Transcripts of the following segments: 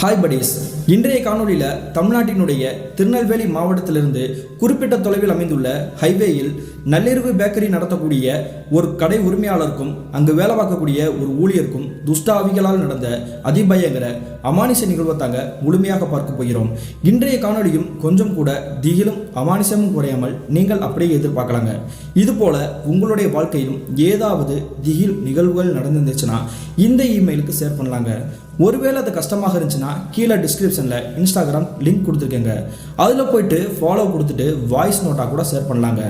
Hi buddies. இன்றைய காணொலியில் தமிழ்நாட்டினுடைய திருநெல்வேலி மாவட்டத்திலிருந்து குறிப்பிட்ட தொலைவில் அமைந்துள்ள ஹைவேயில் நள்ளிரவு பேக்கரி நடத்தக்கூடிய ஒரு கடை உரிமையாளருக்கும் அங்கு வேலை பார்க்கக்கூடிய ஒரு ஊழியருக்கும் துஷ்ட ஆவிகளால் நடந்த அதிபயங்கர அமானுஷ நிகழ்வை தாங்க முழுமையாக பார்க்க போகிறோம். இன்றைய காணொலியும் கொஞ்சம் கூட திகிலும் அமானுஷமும் குறையாமல் நீங்கள் அப்படியே எதிர்பார்க்கலாங்க. இதுபோல உங்களுடைய வாழ்க்கையிலும் ஏதாவது திகில் நிகழ்வுகள் நடந்துருந்துச்சுன்னா இந்த இமெயிலுக்கு ஷேர் பண்ணலாங்க. ஒருவேளை அது கஷ்டமாக இருந்துச்சுன்னா கீழே டிஸ்கிரிப்ஷனில் இன்ஸ்டாகிராம் லிங்க் கொடுத்துருக்கேங்க. அதில் போயிட்டு ஃபாலோ கொடுத்துட்டு வாய்ஸ் நோட்டாக கூட ஷேர் பண்ணலாங்க.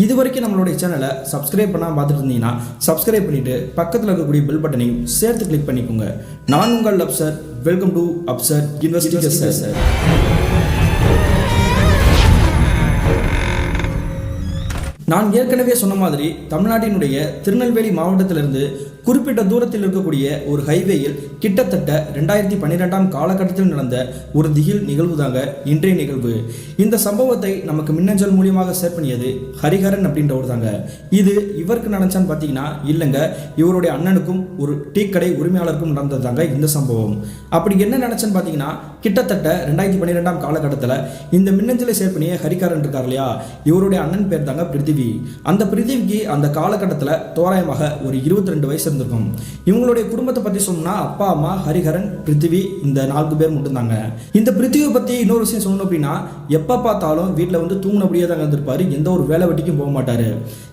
இது வரைக்கும் நம்மளுடைய சேனலை சப்ஸ்கிரைப் பண்ணாமல் பார்த்துட்டு இருந்தீங்கன்னா சப்ஸ்கிரைப் பண்ணிவிட்டு பக்கத்தில் இருக்கக்கூடிய பெல் பட்டனையும் சேர்த்து கிளிக் பண்ணிக்கோங்க. நான் உங்கள் Afsar. Welcome to Afsar investigation. நான் ஏற்கனவே சொன்ன மாதிரி தமிழ்நாட்டினுடைய திருநெல்வேலி மாவட்டத்திலிருந்து குறிப்பிட்ட தூரத்தில் இருக்கக்கூடிய ஒரு ஹைவேயில் கிட்டத்தட்ட 2012 காலகட்டத்தில் நடந்த ஒரு திகில் நிகழ்வு தாங்க இன்றைய நிகழ்வு. இந்த சம்பவத்தை நமக்கு மின்னஞ்சல் மூலியமாக ஷேர் பண்ணியது ஹரிஹரன் அப்படின்றவர் தாங்க. இது இவருக்கு நடந்துச்சான்னு பார்த்தீங்கன்னா இல்லைங்க, இவருடைய அண்ணனுக்கும் ஒரு டீ கடை உரிமையாளருக்கும் நடந்தது தாங்க இந்த சம்பவம். அப்படி என்ன நடந்துச்சுன்னு பார்த்தீங்கன்னா கிட்டத்தட்ட 2012 காலகட்டத்தில் இந்த மின்னஞ்சலை ஷேர் பண்ணிய ஹரிஹரன் இருக்கார் இல்லையா, இவருடைய அண்ணன் பேர் தாங்க பிருத்திவி. அந்த பிருத்திவிக்கு அந்த காலகட்டத்தில் தோராயமாக ஒரு 22 வயசு இருந்திருக்கும். இவங்களுடைய குடும்பத்தை பற்றி சொன்னா அப்பா, அம்மா, ஹரிஹரன், பிருத்திவி, இந்த 4 பேர் மட்டும்தாங்க. இந்த பிருத்திவியை பற்றி இன்னொரு விஷயம் சொல்லணும் அப்படின்னா எப்போ பார்த்தாலும் வீட்டில் வந்து தூங்கினபடியே தாங்க இருந்திருப்பாரு. எந்த ஒரு வேலை வெட்டிக்கும் போக மாட்டாரு.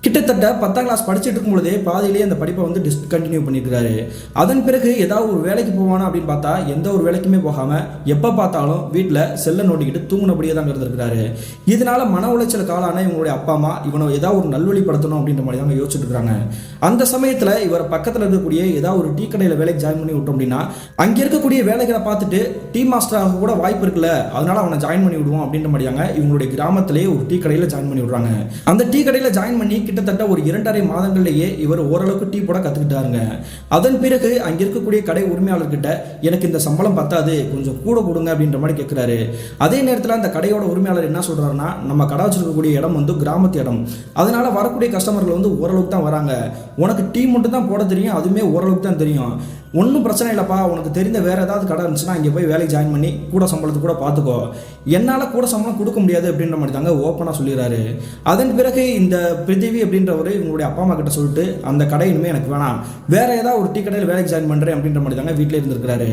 கிட்டத்தட்ட 10ஆம் கிளாஸ் படிச்சுட்டு இருக்கும் பொழுதே பாதியிலேயே அந்த படிப்பை வந்து டிஸ்கண்டினியூ பண்ணியிருக்காரு. அதன் பிறகு ஏதாவது ஒரு வேலைக்கு போவானா அப்படின்னு பார்த்தா எந்த ஒரு வேலைக்குமே போகாம எப்போ பார்த்தாலும் வீட்டில் செல்லை நோண்டிக்கிட்டு தூங்கினபடியே தாங்க இருந்திருக்கிறாரு. இதனால மன உளைச்சல் காலான இவங்களுடைய அப்பா அம்மா இவனை ஏதாவது ஒரு நல்வழிப்படுத்தணும் அப்படின்ற மாதிரி தாங்க யோசிச்சுட்டு இருக்காங்க. அந்த சமயத்தில் இவர் பக்கத்தில் இருக்கக்கூடிய ஏதாவது ஒரு டீ கடையில் வேலைக்கு ஜாயின் பண்ணி விட்டோம் அப்படின்னா அங்கே இருக்கக்கூடிய வேலைகளை பார்த்துட்டு டீ மாஸ்டராக கூட வாய்ப்பு இருக்குல்ல, அதனால அவனை ஜாயின் பண்ணி விடுவோம் அப்படின்ற மாதிரியாங்க இவங்களுடைய கிராமத்திலேயே ஒரு டீ கடையில் ஜாயின் பண்ணி விடுறாங்க. அந்த டீ கடையில் ஜாயின் பண்ணி கிட்டத்தட்ட ஒரு 2.5 மாதங்கள்லேயே இவர் ஓரளவுக்கு டீ போட கற்றுக்கிட்டாருங்க. அதன் பிறகு அங்கே இருக்கக்கூடிய கடை உரிமையாளர்கிட்ட எனக்கு இந்த சம்பளம் பத்தாது, கொஞ்சம் கூட கொடுங்க அப்படின்ற மாதிரி கேட்குறாரு. அதே நேரத்தில் அந்த கடையோட உரிமையாளர் என்ன சொல்கிறாருன்னா, நம்ம கடை வச்சிருக்கக்கூடிய இடம் வந்து கிராமத்து இடம், அதனால வரக்கூடிய கஸ்டமர்கள் வந்து ஓரளவுக்கு தான் வராங்க, உனக்கு டீ மட்டும் தான் போட தெரியும், அதுவுமே ஓரளவுக்கு தான் தெரியும், ஒன்றும் பிரச்சனை இல்லைப்பா, உனக்கு தெரிந்த வேறு ஏதாவது கடை இருந்துச்சுன்னா இங்கே போய் வேலைக்கு ஜாயின் பண்ணி கூட சம்பளத்துக்கு கூட பார்த்துக்கோ, என்னால் கூட சம்பளம் கொடுக்க முடியாது அப்படின்ற மாதிரி தாங்க ஓப்பனாக சொல்லிடுறாரு. அதன் பிறகு இந்த பிருத்திவி அப்படின்றவர் இவங்களுடைய அப்பா அம்மா கிட்ட சொல்லிட்டு அந்த கடை இனிமேல் எனக்கு வேணாம், வேற ஏதாவது ஒரு டீ கடையில் வேலைக்கு ஜாயின் பண்ணுறேன் அப்படின்ற மாதிரி தாங்க வீட்டில் இருந்திருக்கிறாரு.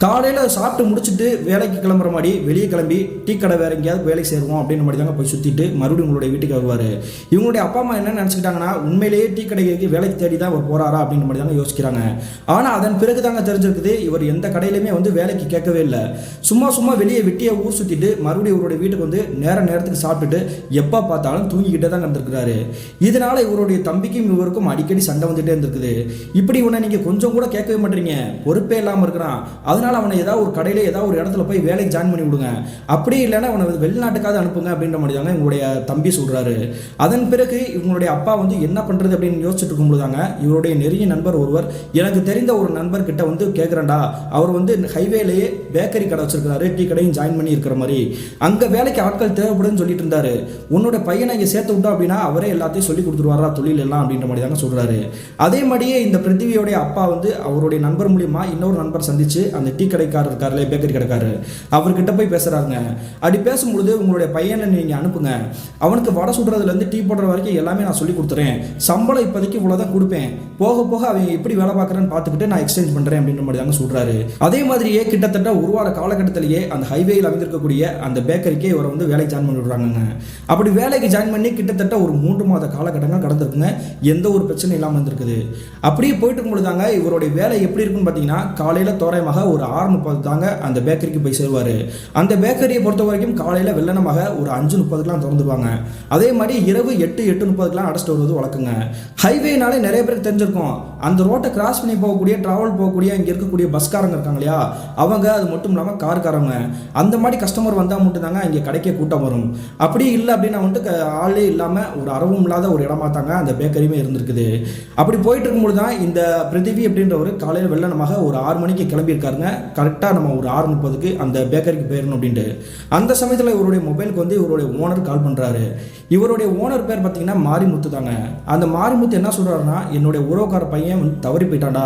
காலையில் சாப்பிட்டு முடிச்சுட்டு வேலைக்கு கிளம்புற மாதிரி வெளியே கிளம்பி டீ கடை வேற எங்கேயாவது வேலைக்கு சேருவோம் அப்படின்ற மாதிரி தாங்க போய் சுற்றிட்டு மறுபடியும் உங்களுடைய வீட்டுக்கு வருவார். இவங்களுடைய அப்பா அம்மா என்ன நினச்சிக்கிட்டாங்கன்னா உண்மையிலேயே டீ கடைக்கு வேலைக்கு தேடி தான் அவர் போகிறாரா அப்படின்ற மாதிரி தாங்க யோசிக்கிறாங்க. ஆனால் அதன் பிறகு தாங்க தெரிஞ்சிருக்குது இவர் எந்த கடையிலுமே வந்து வேலைக்கு கேட்கவே இல்லை. சும்மா வெளியே வெட்டியை ஊர் சுற்றிட்டு மறுபடியும் இவருடைய வீட்டுக்கு வந்து நேரத்துக்கு சாப்பிட்டுட்டு எப்போ பார்த்தாலும் தூங்கிக்கிட்டே தான் இருந்திருக்கிறாரு. இதனால இவருடைய தம்பிக்கும் இவருக்கும் அடிக்கடி சண்டை வந்துட்டே இருந்திருக்குது. இப்படி இவனை நீங்கள் கொஞ்சம் கூட கேட்கவே மாட்டீங்க, பொறுப்பே இல்லாமல் இருக்கிறான், அதனால அவனை ஏதாவது ஒரு கடையில் ஏதாவது ஒரு இடத்துல போய் வேலைக்கு ஜாயின் பண்ணி விடுங்க, அப்படி இல்லைன்னா அவனை வெளிநாட்டுக்காவது அனுப்புங்க அப்படின்ற மாதிரி தாங்க இவங்களுடைய தம்பி சொல்கிறாரு. அதன் பிறகு இவங்களுடைய அப்பா வந்து என்ன பண்ணுறது அப்படின்னு யோசிச்சுட்டு இருக்கும்போது தாங்க இவருடைய நெருங்கிய நண்பர் ஒருவர், எனக்கு தெரிந்த ஒரு நண்பர் கிட்ட வந்து கேட்குறேன்டா, அவர் வந்து ஹைவேலேயே பேக்கரி கடை வச்சிருக்காரு, டீ கடையும் ஜாயின் பண்ணி இருக்கிற மாதிரி, அங்கே வேலைக்கு ஆட்கள் தேவைப்படுன்னு சொல்லிட்டு இருந்தாரு, உன்னோட பையனை இங்கே சேர்த்து விட்டோம் அப்படின்னா அவரே எல்லாத்தையும் சொல்லி கொடுத்துருவாரா தொழில் எல்லாம் அப்படின்ற மாதிரி தாங்க சொல்கிறாரு. அதே மாதிரியே இந்த பிருத்திவியோடைய அப்பா வந்து அவருடைய நண்பர் மூலியமா இன்னொரு நண்பர் சந்திச்சு அந்த டீ கடைக்காரர் இருக்காருல, பேக்கரி கடைக்காரர், அவர்கிட்ட போய் பேசுறாங்க. அப்படி பேசும்பொழுது உங்களுடைய பையனை நீங்கள் அனுப்புங்க, அவனுக்கு வடை சுடுறதுலேருந்து டீ போடுற வரைக்கும் எல்லாமே நான் சொல்லி கொடுத்துறேன், சம்பளம் இப்போதைக்கு இவ்வளோதான் கொடுப்பேன், போக போக அவன் எப்படி வேலை பார்க்குறேன்னு பார்த்துக்கிட்டு நான் எக்ஸ்சேஞ்ச் பண்ணுறேன் அப்படின்ற மாதிரி தாங்க சொல்கிறாரு. அதே மாதிரியே கிட்டத்தட்ட ஒரு வார காலகட்டத்திலேயே அந்த ஹைவேயில் அமைந்திருக்கக்கூடிய அந்த பேக்கரிக்கே இவரை வந்து வேலைக்கு ஜாயின் பண்ணி விடுறாங்க. அப்படி வேலைக்கு ஜாயின் பண்ணி கிட்டத்தட்ட ஒரு 3 மாத காலகட்டங்கள் கடந்திருக்குங்க, எந்த ஒரு பிரச்சனையும் இல்லாமல் இருந்திருக்குது. அப்படியே போயிட்டு இருக்கும்போது தாங்க இவருடைய வேலை எப்படி இருக்குன்னு பார்த்தீங்கன்னா காலையில் தோராயமாக ஒரு 6:30 தாங்க அந்த பேக்கரிக்கு போய் சேருவார். அந்த பேக்கரியை பொறுத்த வரைக்கும் காலையில் வெள்ளனமாக ஒரு 5:30 திறந்துருவாங்க. அதே மாதிரி இரவு 8:30 அடைச்சிட்டு வருவது வழக்குங்க. ஹைவேனாலே நிறைய பேருக்கு தெரிஞ்சிருக்கும், அந்த ரோட்டை கிராஸ் பண்ணி போகக்கூடிய டிராவல் போகக்கூடிய இங்கே இருக்கக்கூடிய பஸ்காரங்க இருக்காங்க இல்லையா, அவங்க, அது மட்டும் இல்லாமல் கார்காரங்க, அந்த மாதிரி கஸ்டமர் வந்தால் மட்டும் தாங்க இங்கே கடைக்கே கூட்டம் வரும். அப்படி இல்லை அப்படின்னா வந்துட்டு ஆளே இல்லாமல் ஒரு அறவும் இல்லாத ஒரு இடமா தாங்க அந்த பேக்கரியுமே இருந்திருக்குது. அப்படி போயிட்டு இருக்கும்போது தான் இந்த பிருத்திவி அப்படின்றவர் காலையில் வெள்ளனமாக ஒரு 6 மணிக்கு கிளம்பியிருக்காருங்க. கரெக்டாக நம்ம ஒரு 6:30 அந்த பேக்கரிக்கு போயிடணும் அப்படின்ட்டு. அந்த சமயத்தில் இவருடைய மொபைலுக்கு வந்து இவருடைய ஓனர் கால் பண்ணுறாரு. இவருடைய ஓனர் பேர் பார்த்தீங்கன்னா மாரிமுத்து தாங்க. அந்த மாரிமுத்து என்ன சொல்கிறாருன்னா, என்னுடைய உறவுக்கார பையன் பையன் வந்து தவறி போயிட்டான்டா,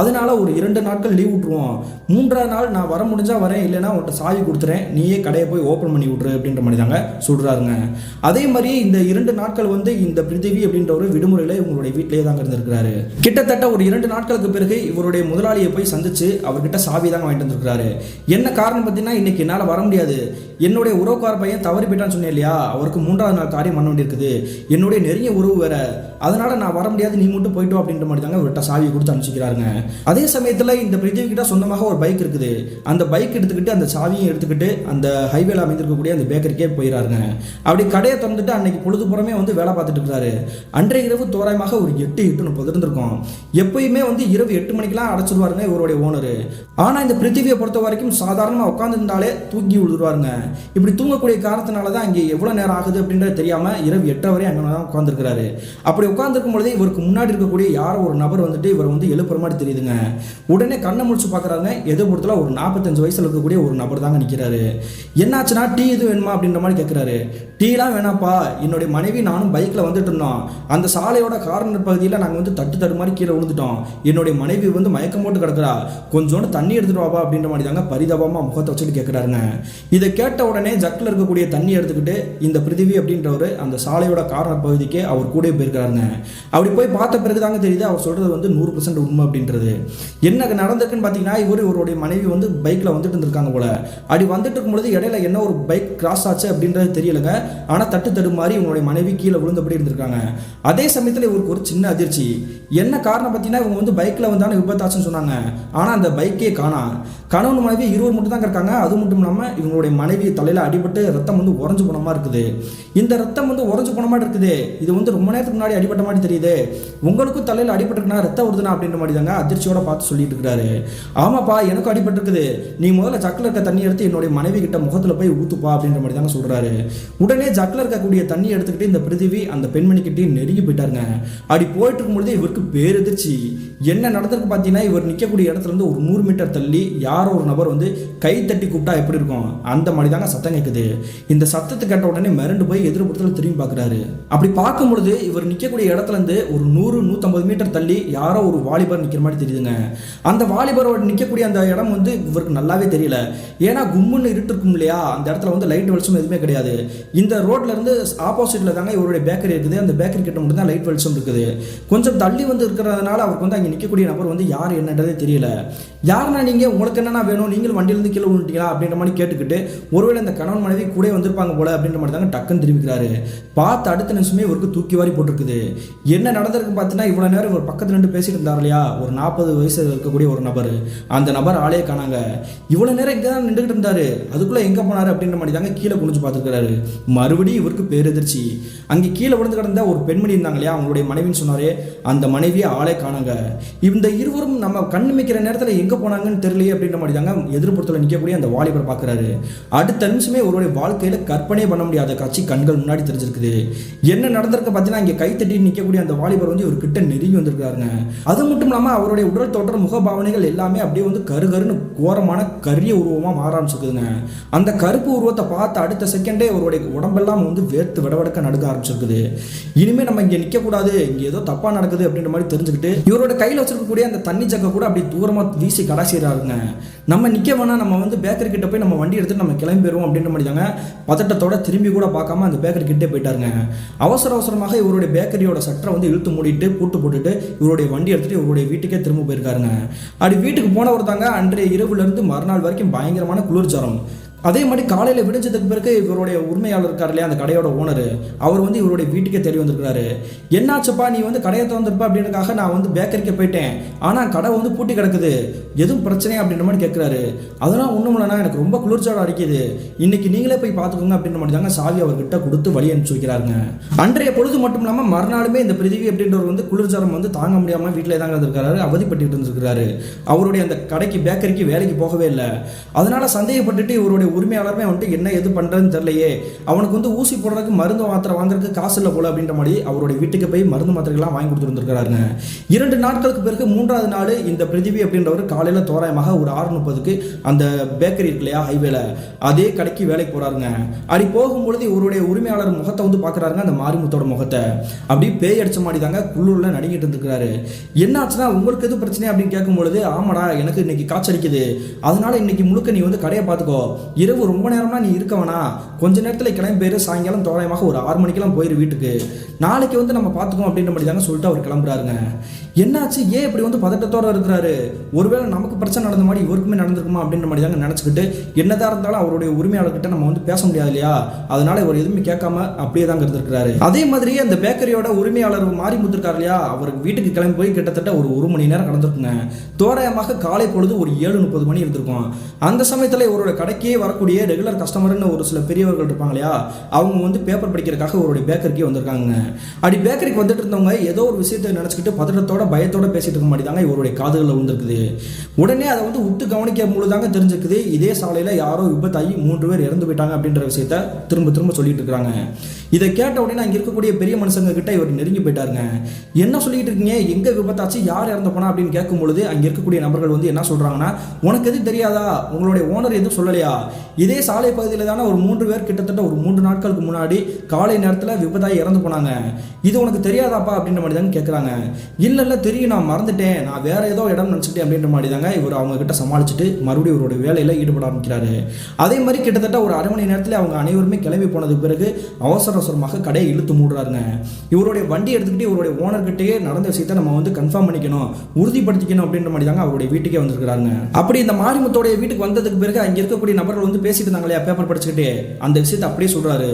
அதனால ஒரு 2 நாட்கள் லீவ் விட்டுருவோம், 3ஆவது நாள் நான் வர முடிஞ்சா வரேன், இல்லைன்னா உன்ட்ட சாவி கொடுத்துறேன், நீயே கடையை போய் ஓப்பன் பண்ணி விட்ரு அப்படின்ற மாதிரி தாங்க சொல்கிறாருங்க. அதே மாதிரி இந்த 2 நாட்கள் வந்து இந்த பிருத்திவி அப்படின்ற ஒரு விடுமுறையில் இவங்களுடைய வீட்டிலேயே தாங்க இருந்திருக்கிறாரு. கிட்டத்தட்ட ஒரு 2 நாட்களுக்கு பிறகு இவருடைய முதலாளியை போய் சந்திச்சு அவர்கிட்ட சாவி தாங்க வாங்கிட்டு வந்திருக்கிறாரு. என்ன காரணம் பார்த்தீங்கன்னா, இன்னைக்கு என்னால் வர முடியாது, என்னுடைய உறவுக்கார பையன் தவறி போயிட்டான்னு சொன்னேன் இல்லையா, அவருக்கு 3ஆவது நாள் காரியம் பண்ண வேண்டியிருக்குது, என்னுடைய நெருங்கிய உறவு வேற, அதனால நான் வர முடியாது, நீ மட்டும் போயிட்டோம் அப்படின்ற மாதிரி தாங்க அவர்கிட்ட சாவியை கொடுத்து அனுப்பிச்சிக்கிறாருங்க. அதே சமயத்தில் இந்த பிருத்திவி கிட்ட சொந்தமாக ஒரு பைக் இருக்குது. அந்த பைக் எடுத்துக்கிட்டு அந்த சாவியை எடுத்துக்கிட்டு அந்த ஹைவேல அமைந்திருக்கக்கூடிய அந்த பேக்கரிக்கே போயிடறாருங்க. அப்படி கடையை திறந்துட்டு அன்னைக்கு பொழுதுபுறமே வந்து வேலை பார்த்துட்டு இருக்கிறாரு. அன்றைய இரவு தோராயமாக ஒரு 8:30 இருந்திருக்கும். எப்பயுமே வந்து இரவு 8 மணிக்கெல்லாம் அடைச்சிருவாருங்க இவருடைய ஓனரு. ஆனால் இந்த பிருத்திவியை பொறுத்த வரைக்கும் சாதாரணமாக உட்காந்துருந்தாலே தூக்கி விழுதுருவாருங்க. இப்படி தூங்கக்கூடிய காரணத்தினால தான் அங்கே எவ்வளோ நேரம் ஆகுது அப்படின்றது தெரியாமல் இரவு 8 வரை அங்கே தான் உட்காந்துருக்கிறாரு. அப்படி உட்காந்துருக்கும் பொழுதே இவருக்கு முன்னாடி இருக்கக்கூடிய யாரோ ஒரு நபர் வந்துட்டு இவர் வந்து எழுப்புற மாதிரி தெரியுதுங்க. உடனே கண்ணை முடிச்சு பார்க்குறாங்க. எதிர்ப்புறத்தில் ஒரு 45 வயசில் இருக்கக்கூடிய ஒரு நபர் தாங்க நிற்கிறாரு. என்னாச்சுன்னா, டீ இது வேணுமா அப்படின்ற மாதிரி கேட்குறாரு. டீலாம் வேணாப்பா, என்னுடைய மனைவி நானும் பைக்கில் வந்துட்டு இருந்தோம், அந்த சாலையோட கார்னர் பகுதியில் நாங்கள் வந்து தட்டு மாதிரி கீழே விழுந்துட்டோம், என்னுடைய மனைவி வந்து மயக்கம் போட்டு கிடக்குறா, கொஞ்சோண்டு தண்ணி எடுத்துட்டு வாப்பா அப்படின்ற மாதிரி தாங்க பரிதாபமாக முகத்தை வச்சுட்டு கேட்குறாருங்க. இதை கேட்ட உடனே ஜக்கில் இருக்கக்கூடிய தண்ணி எடுத்துக்கிட்டு இந்த பிருத்திவி அப்படின்றவர் அந்த சாலையோட கார்னர் பகுதிக்கு அவர் கூட போயிருக்கிறாருங்க. அப்படி போய் பார்த்த பிறகு தாங்க தெரியுது அவர் சொல்றது வந்து 100% உண்மை அப்படின்றது. என்ன நடந்திருக்குன்னு பார்த்தீங்கன்னா, இவருடைய மனைவி வந்து பைக்கில் வந்துட்டு இருந்திருக்காங்க போல. அப்படி வந்துட்டு இருக்கும்பொழுது இடையில என்ன ஒரு பைக் கிராஸ் ஆச்சு அப்படின்றது தெரியலங்க. ஆனால் தட்டு மாதிரி இவங்களுடைய மனைவி கீழே விழுந்தபடி இருந்திருக்காங்க. அதே சமயத்தில் இவருக்கு ஒரு சின்ன அதிர்ச்சி. என்ன காரணம் பார்த்தீங்கன்னா, இவங்க வந்து பைக்கில் வந்தாலும் விபத்தாச்சுன்னு சொன்னாங்க. ஆனால் அந்த பைக்கே கணவன் மனைவி இருவர் மட்டும் தான் இருக்காங்க. அது மட்டும் இல்லாமல் இவங்களுடைய மனைவி தலையில் அடிபட்டு ரத்தம் வந்து உறைஞ்சு போன மாதிரி இருக்குது. இந்த ரத்தம் வந்து உறைஞ்சு போன மாதிரி இருக்குது. இது வந்து ரொம்ப நேரத்துக்கு முன்னாடி அடிபட்ட மாதிரி தெரியுது. உங்களுக்கும் தலையில் அடிபட்டுருக்குன்னா ரத்தம் வருதுனா அப்படின்ற மாதிரி தாங்க அதிர்ச்சியோட பார்த்து சொல்லிட்டு இருக்கிறாரு. ஆமாப்பா, எனக்கும் அடிபட்டுருக்குது, நீ முதல்ல ஜக்கில் இருக்க தண்ணி எடுத்து என்னுடைய மனைவி கிட்ட முகத்தில் போய் ஊத்துப்பா அப்படின்ற மாதிரி தாங்க சொல்றாரு. உடனே ஜக்கில் இருக்கக்கூடிய தண்ணி எடுத்துக்கிட்டு இந்த பிருத்திவி அந்த பெண்மணிக்கிட்டே நெருங்கி போயிட்டாருங்க. அப்படி போயிட்டு இருக்கும்பொழுது இவருக்கு பேரெதிர்ச்சி. என்ன நடந்திருக்கு பார்த்தீங்கன்னா, இவர் நிற்கக்கூடிய இடத்துல இருந்து ஒரு 100 மீட்டர் தள்ளி யாரோ ஒரு நபர் வந்து கை தட்டி கூப்பிட்டா எப்படி இருக்கும் அந்த மாதிரி தாங்க சத்தம் கேட்குது. இந்த சத்தத்தை கேட்ட உடனே மிரண்டு போய் எதிர்ப்புறத்தில் திரும்பி பார்க்குறாரு. அப்படி பார்க்கும் பொழுது இவர் நிற்கக்கூடிய இடத்துல இருந்து ஒரு 100-150 மீட்டர் தள்ளி யாரோ ஒரு வாலிபர் நிற்கிற மாதிரி தெரியுதுங்க. அந்த வாலிபரோட நிற்கக்கூடிய அந்த இடம் வந்து இவருக்கு நல்லாவே தெரியல. ஏன்னா கும்முன்னு இருட்டு இருக்கும் இல்லையா, அந்த இடத்துல வந்து லைட் வெளிச்சம் எதுவுமே கிடையாது. இந்த ரோட்ல இருந்து ஆப்போசிட்ல தாங்க இவருடைய பேக்கரி இருக்குது. அந்த பேக்கரி கிட்ட மட்டும் தான் லைட் வெளிச்சம் இருக்குது. கொஞ்சம் தள்ளி வந்து இருக்கிறதுனால அவருக்கு வந்து அங்கே நிற்கக்கூடிய நபர் வந்து யார் என்னன்றதே தெரியல. யாருன்னா நீங்க, உங்களுக்கு என்னன்னா வேணும், நீங்களும் வண்டியிலிருந்து கீழே விழுந்துட்டீங்களா அப்படின்ற மாதிரி கேட்டுக்கிட்டு ஒருவேளை இந்த கணவன் மனைவி கூட வந்திருப்பாங்க போல அப்படின்ற மாதிரி தாங்க டக்குன்னு திரும்பிக்கிறாரு. பார்த்து அடுத்த நிமிஷமே இவருக்கு தூக்கி வாரி போட்டிருக்குது. என்ன நடந்திருக்கு பார்த்தீங்கன்னா, இவ்வளோ நேரம் இவர் பக்கத்துல நின்று பேசிட்டு இருந்தார் இல்லையா, ஒரு 40 வயசு இருக்கக்கூடிய ஒரு நபர், அந்த நபர் ஆளே காணாங்க. இவ்வளோ நேரம் இங்கே தான் நின்றுகிட்டு இருந்தாரு, அதுக்குள்ளே எங்கே போனார் அப்படின்ற மாதிரி தாங்க கீழே குனிஞ்சு பார்த்துருக்கிறாரு. மறுபடியும் இவருக்கு பேரெதிர்ச்சி. அங்கே கீழே விழுந்து கிடந்த ஒரு பெண்மணி இருந்தாங்க இல்லையா, அவங்களுடைய மனைவின்னு சொன்னாரே, அந்த மனைவியை ஆளே காணாங்க. இந்த இருவரும் நம்ம கண்ணு மிக்கிற நேரத்தில் எங்கே போனாங்கன்னு தெரியலையே அப்படின்ற மாதிரி தாங்க எதிர்ப்புறத்தில் நிற்கக்கூடிய அந்த வாலிபர் பார்க்குறாரு. அடுத்த நிமிஷமே ஒருவருடைய வாழ்க்கையில் கற்பனை பண்ண முடியாத காட்சி கண்கள் முன்னாடி தெரிஞ்சிருக்குது. என்ன நடந்திருக்கு பார்த்தீங்கன்னா, இங்கே கைத்தட்டி நிற்கக்கூடிய அந்த வாலிபர் வந்து இவர் கிட்ட நெருங்கி வந்திருக்காருங்க. அது மட்டும் இல்லாமல் அவருடைய உடல் தோற்றம், முகபாவனைகள் எல்லாமே அப்படியே வந்து கருன்னு கோரமான கரிய உருவமாக மாற ஆரம்பிச்சிருக்குதுங்க. அந்த கருப்பு உருவத்தை பார்த்து அடுத்த செகண்டே அவருடைய உடம்பெல்லாம் வந்து வேர்த்து விடவடக்க நடுக்க ஆரம்பிச்சிருக்குது. இனிமேல் நம்ம இங்கே நிற்கக்கூடாது, இங்கே ஏதோ தப்பாக நடக்குது அப்படின்ற மாதிரி தெரிஞ்சுக்கிட்டு இவரோட கையில் வச்சிருக்கக்கூடிய அந்த தண்ணி ஜக்க கூட அப்படி தூரமாக வீசி கடாசிடுறாருங்க. நம்ம நிற்க வேணாம், நம்ம வந்து பேக்கரி கிட்ட போய் நம்ம வண்டி எடுத்து நம்ம கிளம்பிடுவோம் அப்படின்ற மாதிரி தாங்க பதட்டத்தோட திரும்பி கூட பார்க்காம அந்த பேக்கரி கிட்டே போயிட்டாருங்க. அவசரமாக இவருடைய பேக்கரியோட சட்டரை வந்து இழுத்து மூடிட்டு பூட்டு போட்டுட்டு இவருடைய வண்டி எடுத்துட்டு இவருடைய வீட்டுக்கே திரும்ப போயிருக்காருங்க. அப்படி வீட்டுக்கு போனவர் தாங்க அன்றைய இரவுல இருந்து மறுநாள் வரைக்கும் பயங்கரமான குளிர்ச்சாரம். அதே மாதிரி காலையில் விடிஞ்சதுக்கு பிறகு இவருடைய உரிமையாளர் இருக்கார் இல்லையா, அந்த கடையோட ஓனர், அவர் வந்து இவருடைய வீட்டுக்கே தேடி வந்திருக்கிறாரு. என்னாச்சுப்பா, நீ வந்து கடையை திறந்துருப்பா அப்படின்றக்காக நான் வந்து பேக்கரிக்கு போயிட்டேன், ஆனால் கடை வந்து பூட்டி கிடக்குது, எதுவும் பிரச்சனையா அப்படின்ற மாதிரி கேட்குறாரு. அதெல்லாம் ஒன்றும் இல்லைனா, எனக்கு ரொம்ப குளிர்ச்சாடம் அடிக்குது, இன்னைக்கு நீங்களே போய் பார்த்துக்கோங்க அப்படின்ற மாதிரி தாங்க சாவி அவர்கிட்ட கொடுத்து வழி அனுப்பிச்சு வைக்கிறாருங்க. அன்றைய பொழுது மட்டும் இல்லாமல் மறுநாளுமே இந்த பிருத்திவி அப்படின்றவர் வந்து குளிர்ச்சாரம் வந்து தாங்க முடியாமல் வீட்டிலே தாங்க இருந்திருக்காரு, அவதிப்பட்டு இருந்திருக்கிறாரு. அவருடைய அந்த கடைக்கு பேக்கரிக்கு வேலைக்கு போகவே இல்லை. அதனால சந்தேகப்பட்டுட்டு இவருடைய உரிமையாளருமே வந்துட்டு என்ன எது பண்றதுன்னு தெரியலையே, அவனுக்கு வந்து ஊசி போடுறதுக்கு மருந்து மாத்திரை வாங்குறதுக்கு காசு இல்லை போல அப்படின்ற மாதிரி அவருடைய வீட்டுக்கு போய் மருந்து மாத்திரைகள்லாம் வாங்கி கொடுத்துருந்துருக்காருங்க. 2 நாட்களுக்கு பிறகு 3வது நாள் இந்த பிரதிபி அப்படின்றவர் காலையில தோராயமாக ஒரு 6:30க்கு அந்த பேக்கரி இருக்கு இல்லையா ஹைவேல, அதே கடைக்கு வேலைக்கு போறாருங்க. அப்படி போகும்பொழுது இவருடைய உரிமையாளர் முகத்தை வந்து பாக்குறாருங்க, அந்த மாரிமுத்தோட முகத்தை. அப்படி பேய் அடிச்ச மாதிரி தாங்க குள்ளூர்ல நடுங்கிட்டு இருந்திருக்காரு. என்ன ஆச்சுன்னா உங்களுக்கு எது பிரச்சனை அப்படின்னு கேட்கும்பொழுது, ஆமாடா எனக்கு இன்னைக்கு காய்ச்சடிக்குது, அதனால இன்னைக்கு முழுக்க நீ வந்து கடையை பார்த்துக்கோ, இரவு ரொம்ப நேரம்னா நீ இருக்க வேணாம், கொஞ்ச நேரத்தில் கிளம்பி போயிரு, சாயங்காலம் தோராயமாக ஒரு 6 மணிக்கெல்லாம் போயிரு வீட்டுக்கு, நாளைக்கு வந்து நம்ம பார்த்துக்கோம் அப்படின்ற மாதிரி தாங்க சொல்லிட்டு அவர் கிளம்புறாருங்க. என்னாச்சு, ஏன் இப்படி வந்து பதட்டத்தோட இருக்கிறாரு, ஒருவேளை நமக்கு பிரச்சனை நடந்த மாதிரி இவருக்குமே நடந்திருக்குமா அப்படின்ற மாதிரி தாங்க நினச்சிக்கிட்டு, என்னதான் இருந்தாலும் அவருடைய உரிமையாளர்கிட்ட நம்ம வந்து பேச முடியாது இல்லையா, அதனால இவர் எதுவுமே கேட்காம அப்படியே தாங்க இருந்திருக்கிறாரு. அதே மாதிரி அந்த பேக்கரியோட உரிமையாளர் மாறி முத்திருக்காரு இல்லையா, அவருக்கு வீட்டுக்கு கிளம்பி போய் கிட்டத்தட்ட ஒரு 1 மணி நேரம் கடந்திருக்குங்க. தோராயமாக காலை பொழுது ஒரு 7:30 மணி இருந்திருக்கும். அந்த சமயத்தில் இவரோட கடைக்கே வரக்கூடிய ரெகுலர் கஸ்டமர்னு ஒரு சில பெரியவர்கள் இருப்பாங்க இல்லையா, அவங்க வந்து பேப்பர் படிக்கிறதுக்காக அவருடைய பேக்கரிக்கே வந்திருக்காங்க. அப்படி பேக்கரிக்கு வந்துட்டு இருந்தவங்க ஏதோ ஒரு விஷயத்தை நினச்சிக்கிட்டு பதட்டத்தோட பயத்தோட பேசிட்டு இருக்க மாதிரி தாங்க இவருடைய காதுகளில் விழுந்திருக்குது. உடனே அதை வந்து உத்து கவனிக்க முழுதாங்க தெரிஞ்சுக்குது, இதே சாலையில் யாரோ விபத்தாகி 3 பேர் இறந்து போயிட்டாங்க அப்படின்ற விஷயத்த திரும்ப திரும்ப சொல்லிட்டு இருக்காங்க. இதை கேட்ட உடனே அங்கே இருக்கக்கூடிய பெரிய மனுஷங்க கிட்ட இவர் நெருங்கி போயிட்டாருங்க. என்ன சொல்லிட்டு இருக்கீங்க, எங்க விபத்தாச்சு, யார் இறந்து போனா அப்படின்னு கேட்கும் பொழுது அங்கே இருக்கக்கூடிய நபர்கள் வந்து என்ன சொல்றாங்கன்னா, உனக்கு எது தெரியாதா, உங்களுடைய ஓனர் எதுவும் சொல்லலையா, இதே சாலை பகுதியில் தானே ஒரு 3 பேர் கிட்டத்தட்ட ஒரு 3 நாட்களுக்கு முன்னாடி காலை நேரத்தில் விபத்தாகி இறந்து போனாங்க, இது உனக்கு தெரியாதாப்பா அப்படின்ற மாதிரி தாங்க கேட்குறாங்க. இல்லை தெரியும், நான் மறந்துட்டேன், நான் வேற ஏதோ இடம் நினச்சிட்டேன் அப்படின்ற மாதிரி தாங்க இவர் அவங்க கிட்ட சமாளிச்சுட்டு மறுபடியும் இவருடைய வேலையில் ஈடுபட ஆரம்பிக்கிறாரு. அதே மாதிரி கிட்டத்தட்ட ஒரு 1/2 மணி நேரத்தில் அவங்க அனைவருமே கிளம்பி போனதுக்கு பிறகு அவசரமாக கடையை இழுத்து மூடுறாருங்க. இவருடைய வண்டி எடுத்துக்கிட்டு இவருடைய ஓனர்கிட்டயே நடந்த விஷயத்தை நம்ம வந்து கன்ஃபார்ம் பண்ணிக்கணும், உறுதிப்படுத்திக்கணும் அப்படின்ற மாதிரி தாங்க அவருடைய வீட்டுக்கே வந்திருக்கிறாங்க. அப்படி இந்த மாரிமுத்தோடைய வீட்டுக்கு வந்ததுக்கு பிறகு அங்கே இருக்கக்கூடிய நபர்கள் வந்து பேசிட்டு இருந்தாங்க இல்லையா, பேப்பர் படிச்சுக்கிட்டே அந்த விஷயத்தை அப்படியே சொல்றாரு.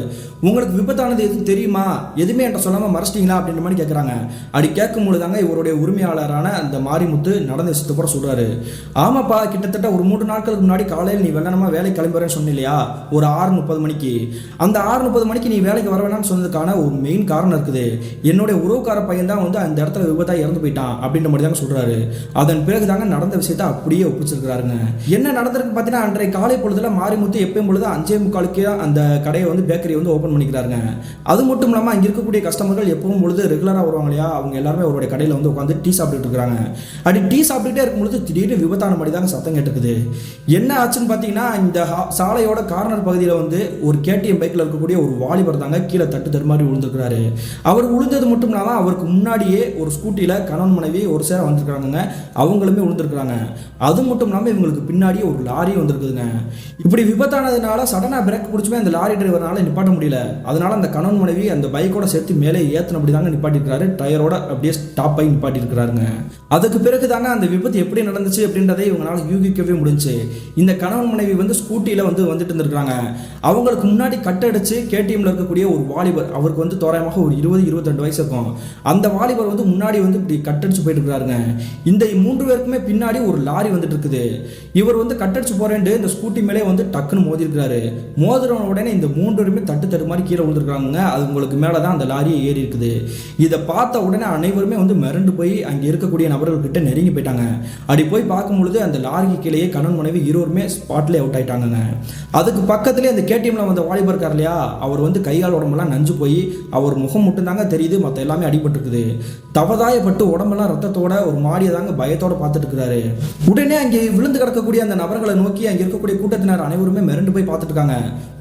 உங்களுக்கு விபத்தானது எதுவும் தெரியுமா, எதுவுமே என்கிட்ட சொல்லாமல் மறைச்சிட்டீங்களா அப்படின்ற மாதிரி கேட்குறாங்க. அப்படி கேட்கும் பொழுது தாங்க இவருடைய உரிமையாளரான அந்த மாரிமுத்து நடந்த விஷயத்தை கூட சொல்றாரு. ஆமாப்பா, கிட்டத்தட்ட ஒரு 3 நாட்களுக்கு முன்னாடி காலையில் நீ வெள்ளனமா வேலைக்கு கிளம்புறேன்னு சொன்ன இல்லையா, ஒரு 6:30 மணிக்கு, அந்த 6:30 மணிக்கு நீ வேலைக்கு வர வேணாம்னு சொன்னதுக்கான ஒரு மெயின் காரணம் இருக்குது, என்னுடைய உறவுக்கார பையன் தான் வந்து அந்த இடத்துல விபத்தாக இறந்து போயிட்டான் அப்படின்ற மாதிரி தாங்க சொல்றாரு. அதன் பிறகு தாங்க நடந்த விஷயத்தை அப்படியே ஒப்பிச்சிருக்கிறாருங்க. என்ன நடந்திருக்கு பார்த்தீங்கன்னா, அன்றைய காலை பொழுதுல மாரிமுத்து எப்பயும் பொழுது 5:45 அந்த கடையை வந்து பேக்கரி வந்து ஓப்பன் பண்ணிக்கிறாருங்க. அது மட்டும் இல்லாமல் அங்கே இருக்கக்கூடிய கஸ்டமர்கள் எப்பவும் பொழுது ரெகுலராக வருவாங்க இல்லையா, அவங்க எல்லாருமே அவருடைய கடையில் வந்து உட்காந்து டீ சாப்பிட்டுட்டு இருக்காங்க. அப்படி டீ சாப்பிட்டுட்டே இருக்கும்பொழுது திடீர்னு விபத்தான மாதிரி தாங்க சத்தம் கேட்டுக்குது. என்ன ஆச்சுன்னு பார்த்தீங்கன்னா, இந்த சாலையோட கார்னர் பகுதியில் வந்து ஒரு KTM பைக்கில் இருக்கக்கூடிய ஒரு வாலிபர் தாங்க கீழே தட்டு மாதிரி விழுந்துருக்கிறாரு. அவர் விழுந்தது மட்டும் இல்லாமல் அவருக்கு முன்னாடியே ஒரு ஸ்கூட்டியில் கணவன் மனைவி ஒரு சேர வந்திருக்கிறாங்க, அவங்களுமே விழுந்திருக்கிறாங்க. அது மட்டும் இல்லாமல் இவங்களுக்கு பின்னாடியே ஒரு லாரி வந்திருக்குதுங்க. இப்படி விபத்தானதுனால சடனாக பிரேக் பிடிச்சுமே அந்த லாரி டிரைவரால் நிப்பாட்ட முடியல, அதனால அந்த கணவன் மனைவி அந்த பைக்கோட சேர்த்து மேலே ஏற்றினபடி தாங்க நிப்பாட்டிருக்கிறாரு, டயரோட அப்படியே ஸ்டாப் ஆகி நிப்பாட்டிருக்கிறாருங்க. அதுக்கு பிறகு தாங்க அந்த விபத்து எப்படி நடந்துச்சு அப்படின்றதை இவங்களால யூகிக்கவே முடிஞ்சு. இந்த கணவன் மனைவி வந்து ஸ்கூட்டியில் வந்துட்டு இருந்திருக்காங்க. அவங்களுக்கு முன்னாடி கட்டடிச்சு KTMல இருக்கக்கூடிய ஒரு வாலிபர், அவருக்கு வந்து தோராயமாக ஒரு 20-22 வயசு இருக்கும், அந்த வாலிபர் வந்து முன்னாடி வந்து இப்படி கட்டடிச்சு போயிட்டு இருக்காருங்க. இந்த 3 பேருக்குமே பின்னாடி ஒரு லாரி வந்துட்டு இருக்குது. இவர் வந்து கட்டடிச்சு போறேன்ட்டு இந்த ஸ்கூட்டி மேலே வந்து டக்குன்னு மோதி இருக்கிறாரு. மோதின உடனே இந்த 3 பேருமே தட்டு மாதிரி கீழே விழுந்துருக்காங்க. அது உங்களுக்கு மேலே தான் அந்த லாரியை ஏறி இருக்குது. இதை பார்த்த உடனே அனைவருமே வந்து மிரண்டு போய் அங்கே இருக்கக்கூடிய நபர்கள் கிட்ட நெருங்கி போயிட்டாங்க. அப்படி போய் பார்க்கும்பொழுது அந்த லாரிக்கு கீழே கணவன் மனைவி இருவருமே ஸ்பாட்லேயே அவுட் ஆயிட்டாங்க. அதுக்கு பக்கத்துலேயே அந்த KTMல வந்த வாலிபர் இருக்கார் இல்லையா, அவர் வந்து கைகால் உடம்பெல்லாம் நஞ்சு போய் அவர் முகம் மட்டும் தாங்க தெரியுது, மற்ற எல்லாமே அடிபட்டுருக்குது. தவதாயப்பட்டு உடம்பெல்லாம் ரத்தத்தோட ஒரு மாடியை தாங்க பயத்தோட பார்த்துட்டு இருக்கிறாரு. உடனே அங்கே விழுந்து கிடக்கக்கூடிய அந்த நபர்களை நோக்கி அங்கே இருக்கக்கூடிய கூட்டத்தினர் அனைவருமே மிரண்டு போய் பார்த்துட்டு இருக்காங்க.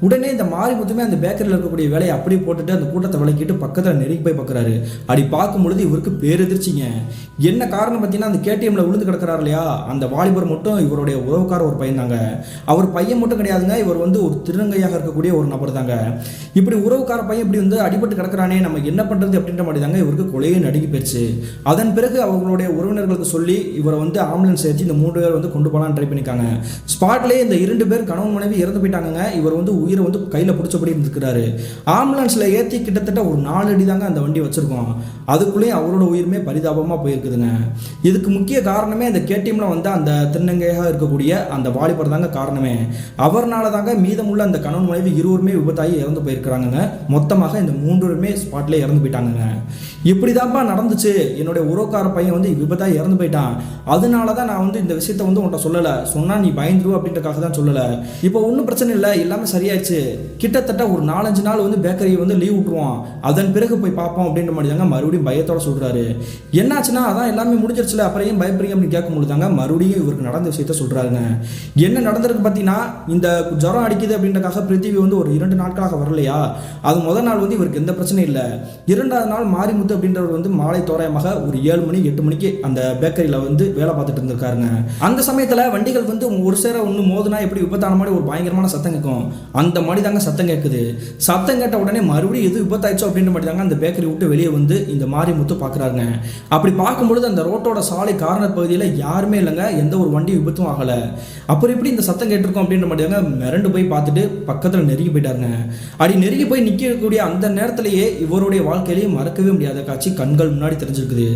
உடனே இந்த மாரிமுத்துமே அந்த பேக்கரியில் இருக்கக்கூடிய வேலையை அப்படியே போட்டுட்டு அந்த கூட்டத்தை விளக்கிட்டு பக்கத்தில் நெருங்கி போய் பார்க்குறாரு. அப்படி பார்க்கும் பொழுது இவருக்கு பேரெதிர்ச்சிங்க. என்ன காரணம் பார்த்தீங்கன்னா, அந்த KTMல விழுந்து கிடக்கிறாரு இல்லையா, அந்த வாலிபர் மட்டும் இவருடைய உறவுக்கார ஒரு பையன் தாங்க. அவர் பையன் மட்டும் கிடையாதுங்க, இவர் வந்து ஒரு திருநங்கையாக இருக்கக்கூடிய ஒரு நபர் தாங்க. இப்படி உறவுக்கார பையன் இப்படி வந்து அடிபட்டு கிடக்கிறானே, நம்ம என்ன பண்றது அப்படின்ற மாதிரி தாங்க இவருக்கு கொலையே நடுங்கி போயிடுச்சு. அதன் பிறகு அவங்களுடைய உறவினர்களுக்கு சொல்லி இவரை வந்து ஆம்புலன்ஸ் ஏற்றி இந்த 3 பேர் வந்து கொண்டு போகலான்னு ட்ரை பண்ணிக்காங்க. ஸ்பாட்லேயே இந்த 2 பேர் கணவன் மனைவி இறந்து போயிட்டாங்க. இவர் வந்து உயிரை வந்து கையில் பிடிச்சபடி இருந்திருக்கிறாரு. ஆம்புலன்ஸில் ஏற்றி கிட்டத்தட்ட ஒரு 4 அடி தாங்க அந்த வண்டி வச்சிருக்கோம். அதுக்குள்ளேயும் அவரோட உயிருமே பரிதாபமாக போயிருக்குதுங்க. இதுக்கு முக்கிய காரணமே இந்த KTMல வந்து அந்த திருநங்கையாக இருக்கக்கூடிய அந்த வாலிபர் தாங்க காரணமே. அவர்னால தாங்க மீதமுள்ள அந்த கணவன் மனைவி இருவருமே விபத்தாகி இறந்து போயிருக்கிறாங்க. மொத்தமாக இந்த 3 பேருமே ஸ்பாட்லேயே இறந்து போயிட்டாங்க. இப்படிதான்ப்பா நடந்துச்சு, என்னுடைய உறவுக்கார பையன் வந்து விபத்தாக இறந்து போயிட்டான், அதனால தான் நான் வந்து இந்த விஷயத்தை வந்து உன்ட்ட சொல்லலை, சொன்னால் நீ பயந்துருவ அப்படின்றக்காக தான் சொல்லலை. இப்போ ஒன்றும் பிரச்சனை இல்லை, எல்லாமே சரியாயிடுச்சு, கிட்டத்தட்ட ஒரு 4-5 நாள் வந்து பேக்கரியை வந்து லீவ் விட்டுருவோம், அதன் பிறகு போய் பார்ப்போம் அப்படின்ற மாதிரி தாங்க மறுபடியும் பயத்தோட சொல்கிறாரு. என்னாச்சுன்னா அதான் எல்லாமே முடிஞ்சிருச்சுல, அப்புறம் ஏன் பயப்படுறீங்க அப்படின்னு கேட்கும்போது தாங்க மறுபடியும் இவருக்கு நடந்த விஷயத்த சொல்கிறாருங்க. என்ன நடந்திருக்கு பார்த்தீங்கன்னா, இந்த ஜுரம் அடிக்குது அப்படின்றக்காக பிருத்திவி வந்து ஒரு 2 நாட்களாக வரலையா, அது முதல் நாள் வந்து இவருக்கு எந்த பிரச்சனையும் இல்லை. 2வது நாள் மாரிமுத்து அப்படின்றவர் வந்து மாலை தோராயமாக ஒரு 7 மணி 8 மணிக்கு அந்த பேக்கரியில் வந்து வேலை பார்த்துட்டு இருந்திருக்காருங்க. அந்த சமயத்தில் வண்டிகள் வந்து ஒரு சேர ஒன்று மோதுனா எப்படி விபத்தான மாதிரி ஒரு பயங்கரமான சத்தம் கேட்கும், அந்த மாதிரி தாங்க சத்தம் கேட்குது. சத்தம் கேட்ட உடனே மறுபடியும் எது விபத்தாயிச்சோ அப்படின்ற மாதிரி தாங்க அந்த பேக்கரி விட்டு வெளியே வந்து இந்த மாரிமுத்து பார்க்குறாருங்க. அப்படி பார்க்கும்பொழுது அந்த ரோட்டோட சாலை கார்னர் பகுதியில் யாருமே இல்லைங்க, எந்த ஒரு வண்டி விபத்தும் ஆகலை. அப்புறம் எப்படி இந்த சத்தம் கேட்டிருக்கோம் அப்படின்ற மாதிரி தாங்க மிரண்டு போய் பார்த்துட்டு பக்கத்தில் நெருங்கி போயிட்டாருங்க. அப்படி நெருங்கி போய் நிற்கக்கூடிய அந்த நேரத்திலேயே இவருடைய வாழ்க்கையிலேயே மறக்கவே முடியாத காட்சி கண்கள் முன்னாடி தெரிஞ்சிருக்குது.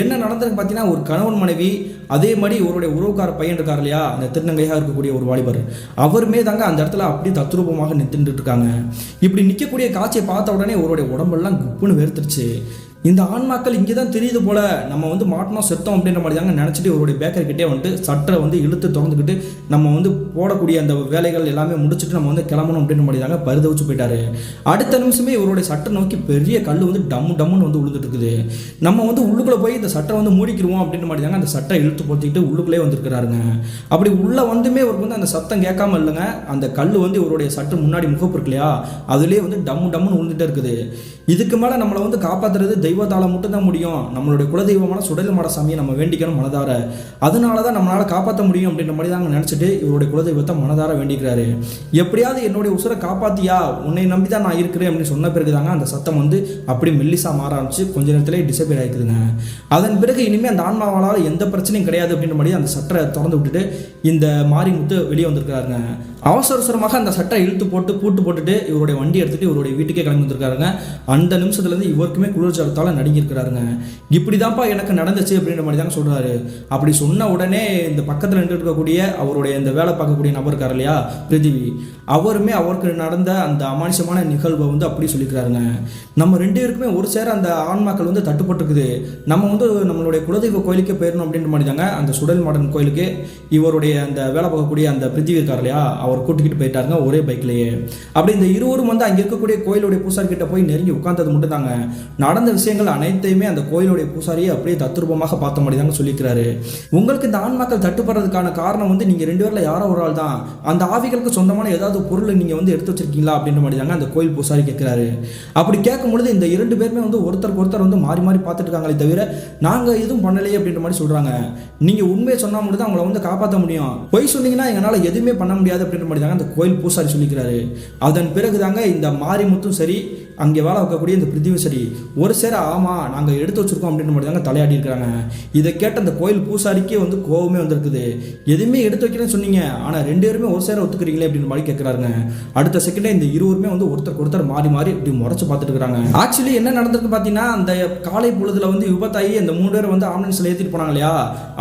என்ன நடந்திருக்கு பார்த்தீங்கன்னா, ஒரு கணவன் மனைவி, அதே மாதிரி இவருடைய உறவுக்கார பையன் இருக்கார் இல்லையா, அந்த திருநங்கையாக இருக்கக்கூடிய ஒரு வாலிபர், அவருமே தாங்க அந்த இடத்துல அப்படி தத்ரூபமாக நின்றுட்டு இருக்காங்க. இப்படி நிற்கக்கூடிய காட்சியை பார்த்த உடனே இவருடைய உடம்பெல்லாம் குப்புன்னு வேர்த்துருச்சு. இந்த ஆன்மாக்கள் இங்கே தான் தெரியுது போல, நம்ம வந்து மாட்டினோம் செத்தோம் அப்படின்ற மாதிரி தாங்க நினச்சிட்டு இவருடைய பேக்கரிக்கிட்டே வந்துட்டு சட்டரை வந்து இழுத்து திறந்துக்கிட்டு நம்ம வந்து போடக்கூடிய அந்த வேலைகள் எல்லாமே முடிச்சுட்டு நம்ம வந்து கிளம்பணும் அப்படின்ற மாதிரி தாங்க பரிதவிச்சு போயிட்டாரு. அடுத்த நிமிஷமே இவருடைய சட்டை நோக்கி பெரிய கல் வந்து டம்முன்னு வந்து விழுந்துட்டு இருக்குது. நம்ம வந்து உள்ளுக்குள்ளே போய் இந்த சட்டை வந்து மூடிக்கிடுவோம் அப்படின்ற மாதிரி தாங்க அந்த சட்டை இழுத்து போத்திக்கிட்டு உள்ளுக்குள்ளே வந்துருக்கிறாருங்க. அப்படி உள்ளே வந்துமே இவருக்கு வந்து அந்த சத்தம் கேட்காம இல்லைங்க, அந்த கல் வந்து இவருடைய சட்டை முன்னாடி முகப்பு இருக்கு இல்லையா, அதுலேயே வந்து டம்முன்னு விழுந்துட்டே இருக்குது. இதுக்கு மேலே நம்மளை வந்து காப்பாற்றுறது தெய்வத்தால் மட்டும்தான் முடியும், நம்மளுடைய குலதெய்வமான சுடலைமாட சாமியை நம்ம வேண்டிக்கணும் மனதார, அதனால தான் நம்மளால் காப்பாற்ற முடியும் அப்படின்ற மாதிரி தாங்க நினச்சிட்டு இவருடைய குலதெய்வத்தை மனதார வேண்டிக்கிறாரு. எப்படியாவது என்னுடைய உசுரை காப்பாற்றியா, உன்னை நம்பி தான் நான் இருக்கிறேன் அப்படின்னு சொன்ன பிறகு தாங்க அந்த சத்தம் வந்து அப்படி மெல்லிசா மாற ஆரம்பிச்சு கொஞ்ச நேரத்திலே டிசப்பியர் ஆகிக்குதுங்க. அதன் பிறகு இனிமேல் அந்த ஆன்மாவால் எந்த பிரச்சனையும் கிடையாது அப்படின்ற மாதிரி அந்த சட்டரை திறந்து விட்டுட்டு இந்த மாரிமுத்து வெளியே வந்திருக்கிறாருங்க. அவசரமாக அந்த சட்டை இழுத்து போட்டு பூட்டு போட்டுட்டு இவருடைய வண்டி எடுத்துகிட்டு இவருடைய வீட்டுக்கே கிளம்பி வந்திருக்காருங்க. அந்த நிமிஷத்துலேருந்து இவருக்குமே குளிர்ச்சாலத்தால் நடுங்கியிருக்கிறாருங்க. இப்படி தான்ப்பா எனக்கு நடந்துச்சு அப்படின்ற மாதிரி தாங்க சொல்கிறாரு. அப்படி சொன்ன உடனே இந்த பக்கத்தில் நின்று இருக்கக்கூடிய அவருடைய இந்த வேலை பார்க்கக்கூடிய நபர் இருக்கார் இல்லையா பிருத்திவி, அவருமே அவருக்கு நடந்த அந்த அமானுஷமான நிகழ்வை வந்து அப்படி சொல்லிக்கிறாருங்க. நம்ம 2 பேருக்குமே ஒரு சேர அந்த ஆன்மாக்கள் வந்து தட்டுப்பட்டுருக்குது, நம்ம வந்து நம்மளுடைய குலதெய்வ கோயிலுக்கே போயிடணும் அப்படின்ற மாதிரி தாங்க அந்த சுடல் மாடன் கோயிலுக்கு இவருடைய அந்த வேலை பார்க்கக்கூடிய அந்த பிருத்திவி இருக்கார் இல்லையா, அவர் கூட்டிக்கிட்டு போயிட்டாருங்க ஒரே பைக்லேயே. அப்படி இந்த இருவரும் வந்து அங்கே இருக்கக்கூடிய கோயிலுடைய பூசாரி கிட்ட போய் நெருங்கி உட்கார்ந்தது மட்டும் தாங்க, நடந்த விஷயங்கள் அனைத்தையுமே அந்த கோயிலுடைய பூசாரியை அப்படியே தத்ரூபமாக பார்த்த மாதிரி தாங்க சொல்லிக்கிறாரு. உங்களுக்கு இந்த ஆன்மாக்கள் தட்டுப்படுறதுக்கான காரணம் வந்து நீங்கள் 2 பேரில் யாரோ ஒரு ஆள் தான், அந்த ஆவிகளுக்கு சொந்தமான ஏதாவது பொருளை நீங்கள் வந்து எடுத்து வச்சிருக்கீங்களா அப்படின்ற மாதிரி தாங்க அந்த கோயில் பூசாரி கேட்குறாரு. அப்படி கேட்கும் பொழுது இந்த 2 பேருமே வந்து ஒருத்தருக்கு ஒருத்தர் வந்து மாறி மாறி பார்த்துட்டு இருக்காங்களே தவிர நாங்கள் எதுவும் பண்ணலையே அப்படின்ற மாதிரி சொல்கிறாங்க. நீங்கள் உண்மையை சொன்னால் மட்டும் தான் அவங்கள வந்து காப்பாற்ற முடியும், பொய் சொன்னீங்கன்னா எங்களால் எதுவுமே பண்ண முடியாது அப்படின்ற மாதிரி தாங்க அந்த கோயில் பூசாரி சொல்லிக்கிறாரு. அதன் பிறகு தாங்க இந்த மாரிமுத்தும் சரி அங்கே வேலை வைக்கக்கூடிய இந்த பிருத்திவி சரி ஒரு சேர ஆமாம் நாங்கள் எடுத்து வச்சுருக்கோம் அப்படின்ற மாதிரி தாங்க தலையாடி இருக்கிறாங்க. இதை கேட்ட அந்த கோயில் பூசாரிக்கே வந்து கோபமே வந்திருக்குது. எதுவுமே எடுத்து வைக்கிறேன்னு சொன்னீங்க, ஆனால் 2 பேருமே ஒரு சேர ஒத்துக்கிறீங்களே அப்படின்ற மாதிரி கேட்குறாருங்க. அடுத்த செகண்டே இந்த இருவருமே வந்து ஒருத்தருக்கு ஒருத்தர் மாறி மாறி இப்படி முறைச்சு பார்த்துட்டு இருக்கிறாங்க. ஆக்சுவலி என்ன நடந்திருக்கு பார்த்தீங்கன்னா, அந்த காலை பொழுதுல வந்து விபத்தாகி அந்த 3 பேர் வந்து ஆம்புலன்ஸில் ஏற்றிட்டு போனாங்க இல்லையா,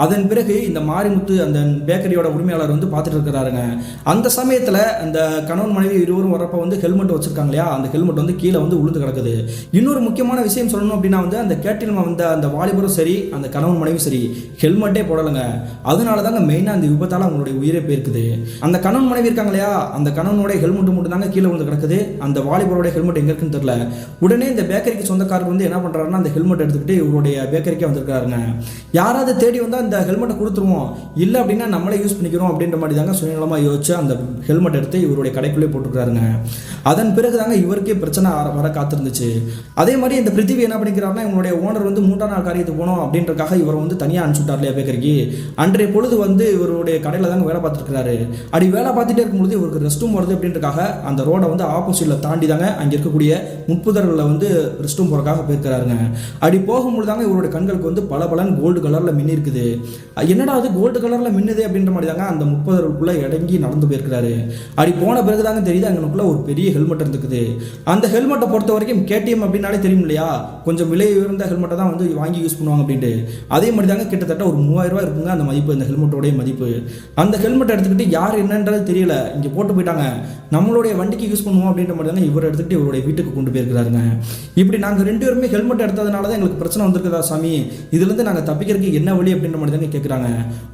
அதன் பிறகு இந்த மாரிமுத்து அந்த பேக்கரியோட உரிமையாளர் வந்து பார்த்துட்டு இருக்கிறாருங்க. அந்த சமயத்தில் அந்த கணவன் மனைவி இருவரும் வரப்போ வந்து ஹெல்மெட் வச்சிருக்காங்க இல்லையா, அந்த ஹெல்மெட் வந்து கீழே வந்து உளுந்து கிடக்குது. இன்னொரு முக்கியமான விஷயம் சொல்லணும் அப்படின்னா வந்து அந்த கேட்டில் வந்த அந்த வாலிபரும் சரி அந்த கணவன் மனைவி சரி ஹெல்மெட்டே போடலைங்க. அதனால தாங்க மெயினாக அந்த விபத்தால் அவங்களுடைய உயிரை போயிருக்குது. அந்த கணவன் மனைவி இருக்காங்க இல்லையா, அந்த கணவனுடைய ஹெல்மெட் மட்டும் தாங்க கீழே வந்து கிடக்குது. அந்த வாலிபருடைய ஹெல்மெட் எங்க இருக்குன்னு தெரியல. உடனே இந்த பேக்கரிக்கு சொந்தக்காரர் வந்து என்ன பண்ணுறாருன்னா அந்த ஹெல்மெட் எடுத்துக்கிட்டு இவருடைய பேக்கரிக்கே வந்திருக்காருங்க. யாராவது தேடி வந்தால் அந்த ஹெல்மெட்டை கொடுத்துருவோம், இல்லை அப்படின்னா நம்மளே யூஸ் பண்ணிக்கிறோம் அப்படின்ற மாதிரி தாங்க சுயநலமாக யோசிச்சு அந்த ஹெல்மெட் எடுத்து இவருடைய கடைக்குள்ளே போட்டுருக்காருங்க. அதன் பிறகு தாங்க இவருக்கே பிரச்சனை வர காத்திருந்துச்சு. அதே மாதிரி இந்த பிருத்திவி என்ன பண்ணிக்கிறாருன்னா இவங்களுடைய ஓனர் வந்து 3ஆம் நாள் காரியத்துக்கு போனோம் அப்படின்றக்காக இவரை வந்து தனியாக அனுப்பிச்சுட்டார் இல்லையா பேக்கரிக்கு. அன்றைய பொழுது வந்து இவருடைய கடையில் தாங்க வேலை பார்த்துருக்காரு. அப்படி வேலை பார்த்துட்டே இருக்கும்போது இவருக்கு ரெஸ்ட் ரூம் வருது அப்படின்றக்காக அந்த ரோடை வந்து ஆப்போசிட்டில் தாண்டி தாங்க அங்கே இருக்கக்கூடிய முட்புதர்களில் வந்து ரெஸ்ட் ரூம் போகிறக்காக போயிருக்கிறாருங்க. அப்படி போகும்போது தாங்க இவருடைய கண்களுக்கு வந்து பல கோல்டு கலரில் மின்னி இருக்குது. என்னடா அது கோல்டு கலரில் மின்னுது அப்படின்ற மாதிரி தாங்க அந்த முட்புதர்களுக்குள்ளே இடங்கி நடந்து போயிருக்கிறாரு. அப்படி போன பிறகு தாங்க தெரியுது அங்கனுக்குள்ள ஒரு பெரிய ஹெல்மெட் இருந்துக்குது. அந்த ஹெல்மெட்டை ஹெல்மெட்டை பொறுத்த வரைக்கும் கேடிஎம் அப்படின்னாலே தெரியும் இல்லையா, கொஞ்சம் விலை உயர்ந்த ஹெல்மெட்டை தான் வந்து வாங்கி யூஸ் பண்ணுவாங்க அப்படின்ட்டு. அதே மாதிரி தாங்க கிட்டத்தட்ட ஒரு 3000 ரூபாய் இருக்குங்க அந்த மதிப்பு, இந்த ஹெல்மெட்டோடைய மதிப்பு. அந்த ஹெல்மெட் எடுத்துக்கிட்டு யார் என்னன்றது தெரியல, இங்கே போட்டு போயிட்டாங்க, நம்மளுடைய வண்டிக்கு யூஸ் பண்ணுவோம் அப்படின்ற மாதிரி தாங்க இவர் எடுத்துக்கிட்டு இவருடைய வீட்டுக்கு கொண்டு போயிருக்கிறாருங்க. இப்படி நாங்கள் 2 பேருமே ஹெல்மெட் எடுத்ததுனால தான் எங்களுக்கு பிரச்சனை வந்திருக்குதா சாமி, இதுலேருந்து நாங்கள் தப்பிக்கிறதுக்கு என்ன வழி அப்படின்ற மாதிரி தாங்க கேட்குறாங்க.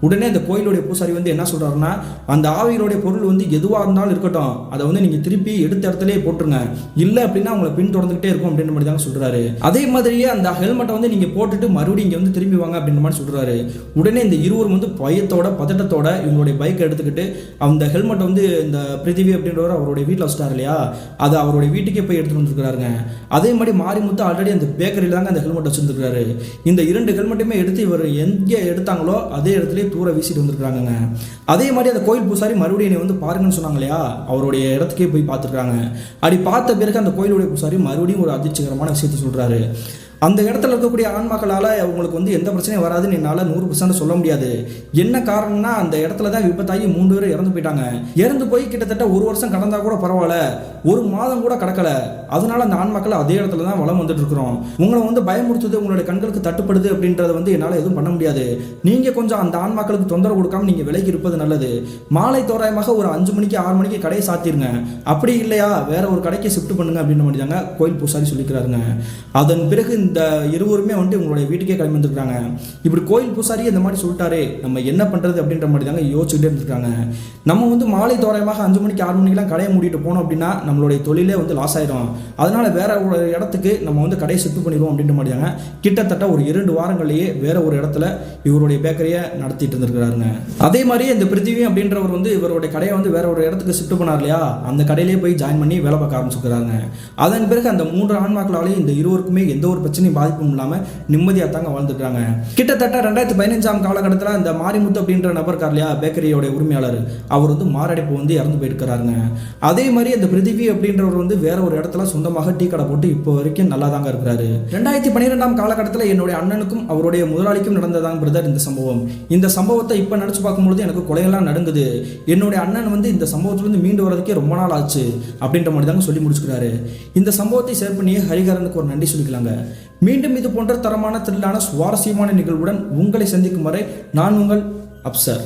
உடனே அந்த கோயிலுடைய பூசாரி வந்து என்ன சொல்கிறாருன்னா, அந்த ஆவிகளுடைய பொருள் வந்து எதுவாக இருந்தாலும் இருக்கட்டும், அதை வந்து நீங்கள் திருப்பி எடுத்த இடத்துலேயே போட்டுருங்க, இல்லை அப்படின்னா உங்களை பின்தொடர்ந்துகிட்டே இருக்கும் அப்படின்ற மாதிரி தாங்க சொல்கிறாரு. அதே மாதிரியே அந்த ஹெல்மெட்டை வந்து நீங்கள் போட்டுட்டு மறுபடியும் இங்கே வந்து திரும்பி வாங்க அப்படின்ற மாதிரி சொல்கிறாரு. உடனே இந்த இருவரும் வந்து பயத்தோட பதட்டத்தோட இவங்களுடைய பைக்கை எடுத்துக்கிட்டு அந்த ஹெல்மெட்டை வந்து இந்த பிருத்திவி அப்படின்றவர் அவருடைய வீட்டில் வச்சுட்டார் இல்லையா, அதை அவருடைய வீட்டுக்கே போய் எடுத்துகிட்டு வந்துருக்காருங்க. அதே மாதிரி மாரிமுத்து ஆல்ரெடி அந்த பேக்கரியில் தாங்க அந்த ஹெல்மெட் வச்சுருந்துருக்காரு. இந்த 2 ஹெல்மெட்டுமே எடுத்து இவர் எங்கே எடுத்தாங்களோ அதே இடத்துல தூர வீசிட்டு வந்துருக்காங்க. அதே மாதிரி அந்த கோயில் பூசாரி மறுபடியும் என்னை வந்து பாருங்கன்னு சொன்னாங்க இல்லையா, அவருடைய இடத்துக்கே போய் பார்த்துருக்காங்க. அப்படி பார்த்த பிறகு அந்த கோயிலுடைய பூசாரி மறுபடியும் ஒரு அதிர்ச்சிகரமான விஷயத்தை சொல்கிறாரு. அந்த இடத்துல இருக்கக்கூடிய ஆன்மாக்களால் அவங்களுக்கு வந்து எந்த பிரச்சனையும் வராதுன்னு என்னால் 100% சொல்ல முடியாது. என்ன காரணம்னா, அந்த இடத்துல தான் விபத்தாகி 3 பேர் இறந்து போயிட்டாங்க. இறந்து போய் கிட்டத்தட்ட 1 வருஷம் கடந்தா கூட பரவாயில்ல, 1 மாதம் கூட கடக்கல. அதனால அந்த ஆன்மாக்கள் அதே இடத்துல தான் வளம் வந்துட்டு இருக்கிறோம். உங்களை வந்து பயமுறுத்துது, உங்களுடைய கண்களுக்கு தட்டுப்படுது அப்படின்றத வந்து என்னால் எதுவும் பண்ண முடியாது. நீங்கள் கொஞ்சம் அந்த ஆன்மாக்களுக்கு தொந்தரவு கொடுக்காம நீங்கள் விலைக்கு இருப்பது நல்லது. மாலை தோராயமாக ஒரு 5 மணிக்கு 6 மணிக்கு கடையை சாத்திருங்க, அப்படி இல்லையா வேற ஒரு கடைக்கு ஷிஃப்ட் பண்ணுங்க அப்படின்னு மாதிரி தாங்க கோயில் பூசாரி சொல்லிக்கிறாருங்க. அதன் பிறகு இந்த இருவருமே வந்து உங்களுடைய வீட்டுக்கே கிளம்பி வந்துருக்காங்க. இப்படி கோயில் பூசாரி இந்த மாதிரி சொல்லிட்டாரு, நம்ம என்ன பண்ணுறது அப்படின்ற மாதிரி தாங்க யோசிச்சுட்டே இருந்திருக்காங்க. நம்ம வந்து மாலை தோராயமாக 5 மணிக்கு 6 மணிக்கெலாம் கடையை மூடிட்டு போனோம் அப்படின்னா நம்மளுடைய தொழிலே வந்து லாஸ் ஆயிடும். அதனால வேற ஒரு இடத்துக்கு நம்ம வந்து கடையை ஷிஃப்ட் பண்ணிடுவோம் அப்படின்ற மாதிரி தாங்க கிட்டத்தட்ட ஒரு 2 வாரங்கள்லேயே வேற ஒரு இடத்துல இவருடைய பேக்கரியை நடத்திட்டு இருந்திருக்கிறாருங்க. அதே மாதிரி இந்த பிருத்திவி அப்படின்றவர் வந்து இவருடைய கடையை வந்து வேற ஒரு இடத்துக்கு ஷிஃப்ட் பண்ணார் இல்லையா, அந்த கடையிலேயே போய் ஜாயின் பண்ணி வேலை பார்க்க ஆரம்பிச்சுக்கிறாங்க. அதன் பிறகு அந்த 3 ஆன்மாக்களாலேயும் இந்த இருவருக்குமே எந்த ஒரு பிரச்சனையும் பாதிப்பும் இல்லாமல் நிம்மதியாக தாங்க வாழ்ந்துட்டாங்க. கிட்டத்தட்ட 2015 காலகட்டத்தில் இந்த மாரிமுத்து அப்படின்ற நபர் இருக்கார் இல்லையா, பேக்கரியோட உரிமையாளர், அவர் வந்து மாரடைப்பு வந்து இறந்து போயிருக்கிறாருங்க. அதே மாதிரி அந்த பிருத்திவி அப்படின்றவர் வந்து வேற ஒரு இடத்துல சொந்தமாக டீ கடை போட்டு இப்போ வரைக்கும் நல்லா தாங்க இருக்கிறாரு. 2012 காலகட்டத்தில் என்னுடைய அண்ணனுக்கும் அவருடைய முதலாளிக்கும் நடந்ததாங்க பிரதர் இந்த சம்பவம். இந்த சம்பவத்தை இப்போ நினச்சி பார்க்கும்பொழுது எனக்கு கொலையெல்லாம் நடுங்குது. என்னுடைய அண்ணன் வந்து இந்த சம்பவத்திலிருந்து மீண்டு வரதுக்கே ரொம்ப நாள் ஆச்சு அப்படின்ற மாதிரி தாங்க சொல்லி முடிச்சுக்கிறாரு. இந்த சம்பவத்தை ஷேர் பண்ணி ஹரிகரனுக்கு ஒரு நன்றி சொல்லிக்கலாங்க. மீண்டும் இது போன்ற தரமான திரளான சுவாரஸ்யமான நிகழ்வுடன் உங்களை சந்திக்கும் வரை நான் உங்கள் அப்சர்.